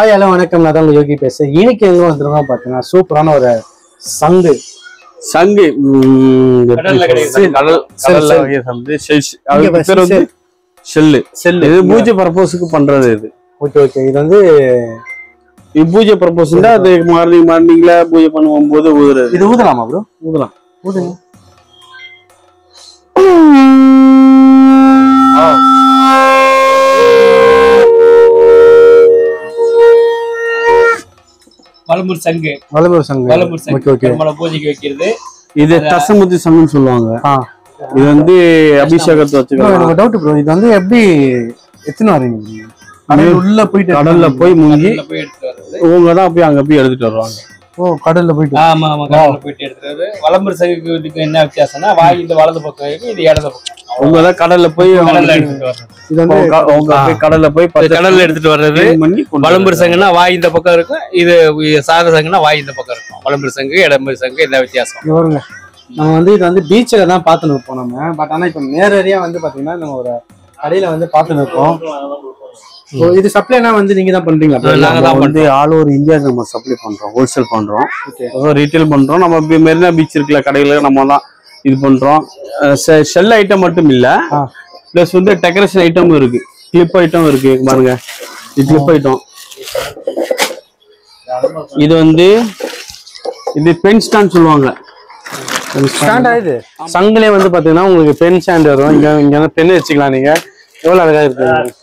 Hi hello வணக்கம், நான் தான் உங்க யோகி பேசுறேன். இன்னைக்கு எங்க வந்துருக்கோம் பாத்தீங்கன்னா சூப்பரான ஒரு சங்கு பூஜை பர்பஸ்க்கு பண்றது. இது ஓகே ஓகே. இது வந்து பூஜை பர்பஸ் அது மார்னிங்ல பூஜை பண்ணுவோம் போது ஊதுறது. இது ஊதலாமா ப்ரோ? ஊதலாம். ஊதுங்க. வலம்பூர் சங்கு. Okay okay. நம்மள பூஜைக்கு வைக்கிறது. இது தசமுத்தி சங்குன்னு சொல்லுவாங்க. இது வந்து அபிஷேகத்தை வச்சுக்கலாம். எனக்கு டவுட் ப்ரோ, இது வந்து எப்படி எத்தனை வரீங்க? உள்ள போயிட்டு கடல்ல போய் முங்கி இவங்க தான் போய் அங்க போய் எடுத்துட்டு வருவாங்க. ஓ, கடல்ல போயிட்டு. ஆமா ஆமா, கடல்ல போயிட்டு எடுத்துட்டு வருது. வலம்பூர் சங்குக்கு இதுக்கு என்ன வித்தியாசம்னா, வாய் இந்த வலது பக்கம் இருக்கு, இது இடது பக்கம். அவங்க தான் கடல்ல போய் கடல்ல எடுத்துட்டு வர்றது. இது வந்து கடல்ல போய் கடல்ல எடுத்துட்டு வர்றது. வலம்பூர் சங்குனா வாய் இந்த பக்கம் இருக்கும், இது சாத சங்குனா வாய் இந்த பக்கம் இருக்கும். வலம்பூர் சங்கு இடம்பூர் சங்கு என்ன வித்தியாசம்? இவருங்க நம்ம வந்து இது வந்து பீச்சில் தான் பார்த்துன்னு இருப்போம் நம்ம. பட் ஆனால் இப்போ நேரடியா வந்து பாத்தீங்கன்னா நம்ம ஒரு கடையில வந்து பார்த்துன்னு இருக்கோம். இது சப்ளைனா வந்து நீங்க தான் பண்றீங்களா? நாங்க தான் வந்து ஆல் ஓவர் இந்தியா நம்ம சப்ளை பண்றோம், ஹோல்சேல் பண்றோம், ரீட்டைல் பண்றோம். நம்ம மெரினா பீச் இருக்குல்ல கடையில நம்ம தான் இது பண்றோம். ஷெல் ஐட்டம் மட்டும் இல்ல, பிளஸ் வந்து டெக்கரேஷன் ஐட்டமும் இருக்கு, கிளிப் ஐட்டம் இருக்கு. பாருங்க, இது கிளிப் ஐட்டம். இது வந்து இது பென் ஸ்டாண்ட் சொல்லுவாங்க. இது சங்கிலே வந்து பாத்தீங்கன்னா உங்களுக்கு பென் ஸ்டாண்ட் வரும். இங்க பென் வச்சுக்கலாம். நீங்க எவ்வளவு அழகா இருக்கு.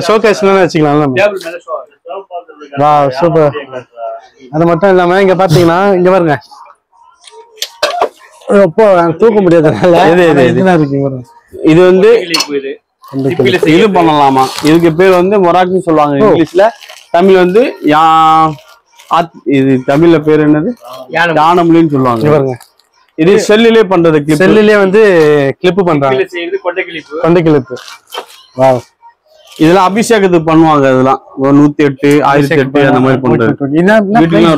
ஷோகேஸ்ல வச்சுக்கலாம். வா சூப்பர். அது மட்டும் இல்லாம இங்க பாத்தீங்கன்னா இங்க பாருங்க, தூக்க முடியாதனால இது வந்து இது பண்ணலாமா. இதுக்கு பேர் வந்து மொராக்னு சொல்லுவாங்க இங்கிலீஷ்ல. தமிழ் வந்து இது தமிழ்ல பேர் என்னது? யானமொழின்னு சொல்லுவாங்க. இது செல்லிலே பண்றது. செல்லிலே வந்து கிளிப் பண்றாங்க. கொண்டை கிளிப்பு. இதெல்லாம் அபிஷேகத்துக்கு பண்ணுவாங்க. இதெல்லாம் 108 1008 அந்த மாதிரி பண்றது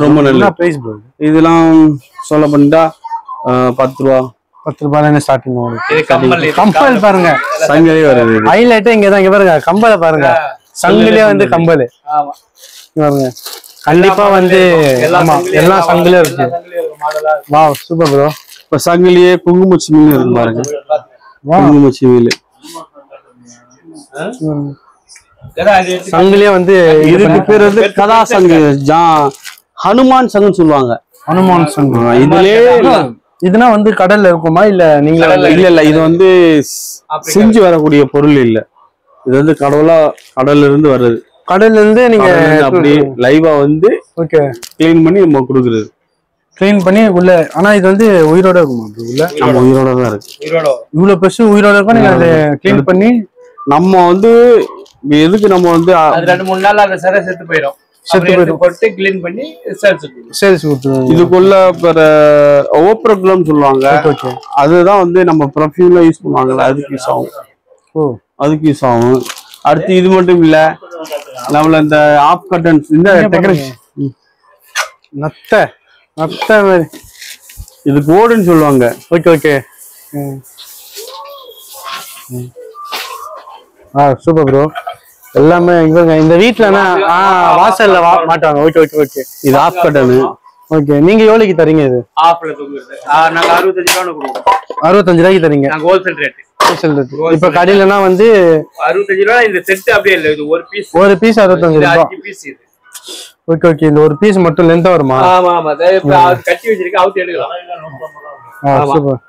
ரொம்ப நல்ல பிரைஸ். இதெல்லாம் சொல்ல பண்ணிட்டா 10 ரூபாய் ஸ்டார்டிங். கம்பல் பாருங்க, சங்கிலே வருது. ஹைலைட்டே இங்கதான். இங்க பாருங்க கம்பலை பாருங்க, சங்கிலே வந்து கம்பல் பாருங்க. கண்டிப்பா வந்து எல்லா சங்கிலும் இருக்கு. வா சூப்பர் ப்ரோ. இப்ப சங்கிலியே குங்குமச்சி மீன் இருக்கு பாருங்க. குங்குமச்சி மீன் சங்கிலியே வந்து இதுக்கு பேர் வந்து கதா சங்கு, ஹனுமான் சங்குன்னு சொல்லுவாங்க. ஹனுமான் சங்கு. இதுலயே இதுனா வந்து கடல்ல இருக்குமா இல்ல நீங்க? இல்ல, இது வந்து செஞ்சு வரக்கூடிய பொருள் இல்ல. இது வந்து கடல்ல இருந்து வருது. கடல்ல இருந்து நீங்க அப்படி லைவா வந்து ஓகே கிளீன் பண்ணி நம்ம கொடுக்குறது. கிளீன் பண்ணி உள்ள. ஆனா இது வந்து உயிரோட இருக்குமா உள்ள? நம்ம உயிரோட தான் இருக்கு. இவ்வளவு பெருசு உயிரோட இருக்கும். நீங்க அதை கிளீன் பண்ணி நம்ம வந்து எதுக்கு நம்ம வந்து 2-3 நாள் அந்த சரை செத்து போயிடும். போட்டு கிளீன் பண்ணி சேல்ஸ் கொடுத்துருவோம். இதுக்குள்ள ஓப்ரோக்ளம் சொல்லுவாங்க. அதுதான் வந்து நம்ம பர்ஃபியூம்ல யூஸ் பண்ணுவாங்கல்ல, அதுக்கு யூஸ் ஆகும். அதுக்கு யூஸ் ஆகும். அடுத்து இது மட்டும் இல்ல, நம்மள இந்த ஆப் கட்டன்ஸ், இந்த டெக்கரேஷன் நத்த மாதிரி இது கோடுன்னு சொல்லுவாங்க. Okay okay. Super bro. எல்லாமே இந்த வீட்டுலனா வாசல்ல மாட்டாங்க. Okay okay okay. இது ஆப் கட்டனு. ஓகே. நீங்க எவ்வளவுக்கு தரீங்க? இது ஆப்ல தூங்குறது நாங்க 65 ரூபாய் கொடுப்போம். 65 ரூபாய்க்கு தரீங்க. நாங்க ஹோல்சேல் ரேட். இப்ப கடையிலனா வந்து 65 ரூபாய். இந்த செட் அப்படியே இல்ல, இது ஒரு பீஸ் 65 ரூபாய். 5 பீஸ் இது. Okay okay. இந்த ஒரு பீஸ் மட்டும் லென்த்தா வருமா? ஆமா ஆமா. கட்டி வச்சிருக்க, அவுட் எடுக்கலாம். சூப்பர்.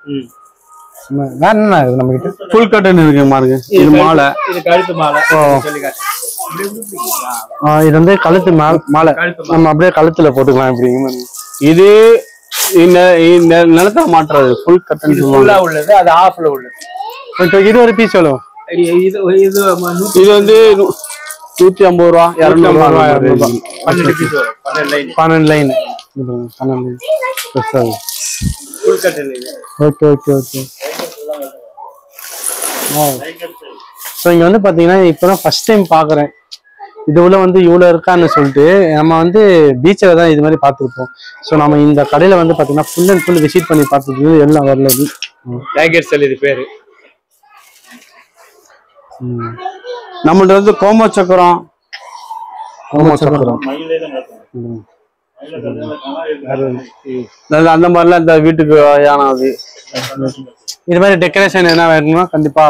வேற என்ன இது நம்ம கிட்ட? ஃபுல் கட்டன் இருக்கு பாருங்க. இது மாலை, இது கழுத்து மாலை. இது வந்து கழுத்து மாலை. நம்ம அப்படியே கழுத்துல போட்டுக்கலாம். இப்படி இது நிலத்தை மாற்றுறது ஃபுல் கட்டன் ஃபுல்லா உள்ளது. அது ஆஃப்ல உள்ளது. ஓகே. இது ஒரு பீஸ் எவ்வளவு? இது வந்து 150 ரூபா, 200 ரூபா. 12 பீஸ் வரும். 12 line. Full cotton. Okay okay okay. So இங்க வந்து பாத்தீங்கன்னா இப்பதான் ஃபர்ஸ்ட் டைம் பாக்குறேன். இது உள்ள வந்து இவ்வளவு இருக்கான்னு சொல்லிட்டு நம்ம வந்து பீச்சில் தான் இது மாதிரி பார்த்துருப்போம். ஸோ நம்ம இந்த கடையில வந்து பாத்தீங்கன்னா ஃபுல் அண்ட் ஃபுல் விசிட் பண்ணி பார்த்துட்டு எல்லாம் வரல. டைகர் செல் இது பேரு. நம்மள்ட்ட வந்து கோம சக்கரம், ஹோம சக்கரம். அந்த மாதிரிலாம் இந்த வீட்டுக்கு யானை அது இது மாதிரி டெக்கரேஷன் என்ன வேணும்னா கண்டிப்பா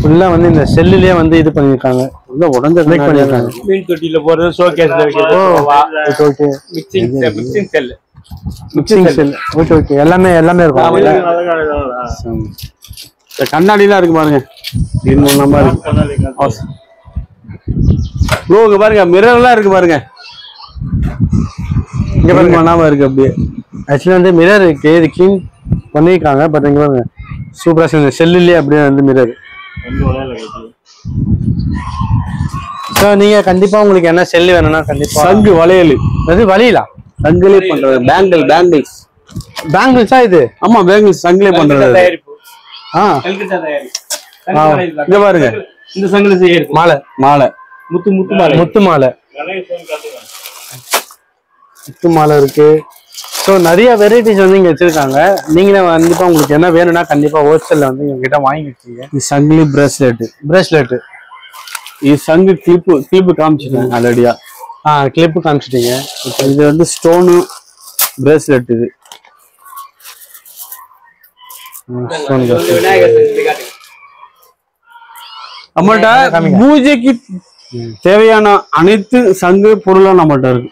ஃபுல்லா வந்து இந்த செல்லுலயே வந்து இது பண்ணிருக்காங்க, உடஞ்ச மேக் பண்ணிருக்காங்க. மீன் தொட்டியில போறது, ஷோகேஸ்ல வைக்கிறது. ஓகே மிக்சிங் செல். மிக்சிங் செல். ஓகே ஓகே எல்லாமே இருக்கும். இந்த கண்ணாடிலாம் இருக்கு பாருங்க, இது நம்ம இருக்கு ப்ரோ. இங்க பாருங்க மிரர்லாம் இருக்கு பாருங்க, இங்க பாருங்க பண்ணாம இருக்கு அப்படியே. ஆக்சுவலி வந்து மிரர் இருக்கு, இது கிளீன் பண்ணிருக்காங்க. பட் இங்க பாருங்க சூப்பரா இந்த செல்லுலயே அப்படியே வந்து மிரர். ஸோ நீங்க கண்டிப்பா உங்களுக்கு என்ன செல்லு வேணும்னா கண்டிப்பா சங்கு வளையல், அது வழியிலா சங்கிலே பண்றது. பேங்கிள்ஸ் பேங்கிள்ஸா இது? ஆமா பேங்கிள்ஸ் சங்கிலே பண்றது. இங்க பாருங்க இந்த சங்கில செய்யறது மாலை முத்து மாலை இருக்கு. ஸோ நிறைய வெரைட்டிஸ் வந்து இங்க வச்சிருக்காங்க. நீங்களே கண்டிப்பா உங்களுக்கு என்ன வேணும்னா கண்டிப்பா ஹோல்சேல்ல வந்து எங்ககிட்ட வாங்கிக்கிட்டீங்க. இது சங்கிலி பிரேஸ்லெட். இது சங்கு கிளிப்பு காமிச்சிட்டேன் ஆல்ரெடியா. கிளிப்பு காமிச்சிட்டீங்க. இது வந்து ஸ்டோனு பிரேஸ்லெட். இது நம்மள்ட்ட பூஜைக்கு தேவையான அனைத்து சங்கு பொருளும் நம்மள்ட்ட இருக்கு.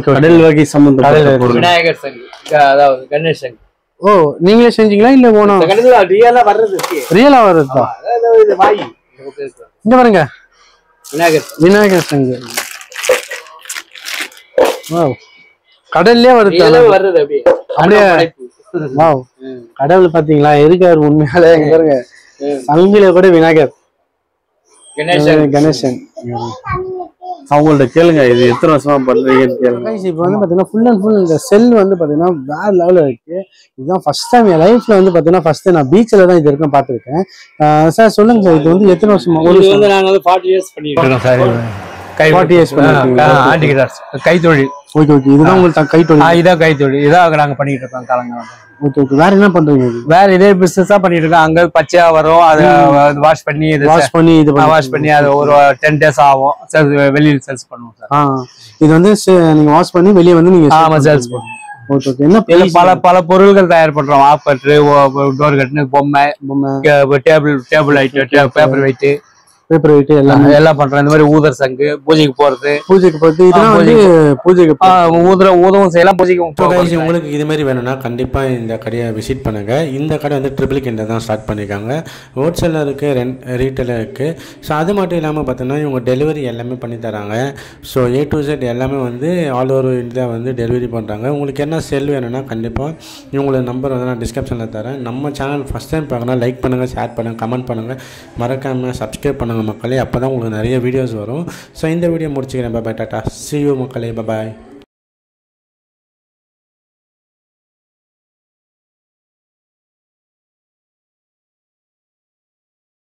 கடல் வகை சம்பந்தப்பட்ட பொருள். விநாயகர் சங்கு, அதாவது கணேஷ் சங்கு. ஓ நீங்களே செஞ்சீங்களா இல்ல போனோம்? ரியலா வர்றதா? இங்க பாருங்க விநாயகர் சங்கு. கடல்லே வருது அப்படியே. வாவ், கடவுள் பாத்தீங்களா இருக்காரு உண்மையாலே. இங்க பாருங்க சங்குல கூட விநாயகர் கணேசன். அவங்கள்ட்ட கேளுங்க இது எத்தனை வருஷமா பண்றீங்கன்னு கேளுங்க. இப்போ வந்து பாத்தீங்கன்னா ஃபுல் அண்ட் ஃபுல் இந்த செல் வந்து பாத்தீங்கன்னா வேற லெவல்ல இருக்கு. இதுதான் ஃபர்ஸ்ட் டைம் என் லைஃப்ல வந்து பாத்தீங்கன்னா ஃபர்ஸ்ட் நான் பீச்ல தான் இது வரைக்கும் பாத்துருக்கேன். சார் சொல்லுங்க சார், இது வந்து எத்தனை வருஷமா? நாங்க வந்து 40 years பண்ணிட்டு இருக்கோம் சார். 40 years கைத்தொழில். ஓகே ஓகே, இதுதான் உங்களுக்கு கைத்தொழில்? இதான் கைத்தொழில், இதான் நாங்க பண்ணிட்டு இருக்கோம் காலங்காலம். ஓகே ஓகே, வேற என்ன பண்றீங்க? வேற இதே பிசினஸா பண்ணிட்டு இருக்கோம். அங்க பச்சையா வரும், அதை வாஷ் பண்ணி அது ஒரு 10 days ஆகும். வெளியில சேல்ஸ் பண்ணுவோம் சார். இது வந்து நீங்க வாஷ் பண்ணி வெளியே வந்து நீங்க சேல்ஸ் பண்ணுவோம். Okay okay. என்ன பல பொருட்கள் தயார் பண்றோம். ஆப்பர்ட், டோர் கட்டு, பொம்மை, டேபிள் ஐட்டம், பேப்பர் வெயிட் எல்லாம் பண்றோம். இந்த மாதிரி ஊதர் சங்கு, பூஜைக்கு போறது இதெல்லாம் வந்து பூஜைக்கு ஊதவும் செய்யலாம், பூஜைக்கு. உங்களுக்கு இது மாதிரி வேணும்னா கண்டிப்பா இந்த கடையை விசிட் பண்ணுங்க. இந்த கடை வந்து ட்ரிபிள் கிண்ட தான் ஸ்டார்ட் பண்ணியிருக்காங்க. ஹோல்சேலர் இருக்கு, ரீட்டைலர் இருக்கு. ஸோ அது மட்டும் இல்லாமல் பார்த்தீங்கன்னா இவங்க டெலிவரி எல்லாமே பண்ணி தராங்க. ஸோ A to Z எல்லாமே வந்து ஆல் ஓவர் இந்தியா வந்து டெலிவரி பண்ணுறாங்க. உங்களுக்கு என்ன செல் வேணும்னா கண்டிப்பாக இவங்களோட நம்பர் வந்து நான் டிஸ்கிரிப்ஷனில் தரேன். நம்ம சேனல் ஃபஸ்ட் டைம் பார்க்கணும், லைக் பண்ணுங்கள், ஷேர் பண்ணுங்கள், கமெண்ட் பண்ணுங்கள், மறக்காமல் சப்ஸ்கிரைப் பண்ணுங்கள் மக்களே. அப்போ தான் உங்களுக்கு நிறைய வீடியோஸ் வரும். ஸோ இந்த வீடியோ முடிச்சுக்கிறேன். பாய் டாட்டா, see you மக்களே, பாய்.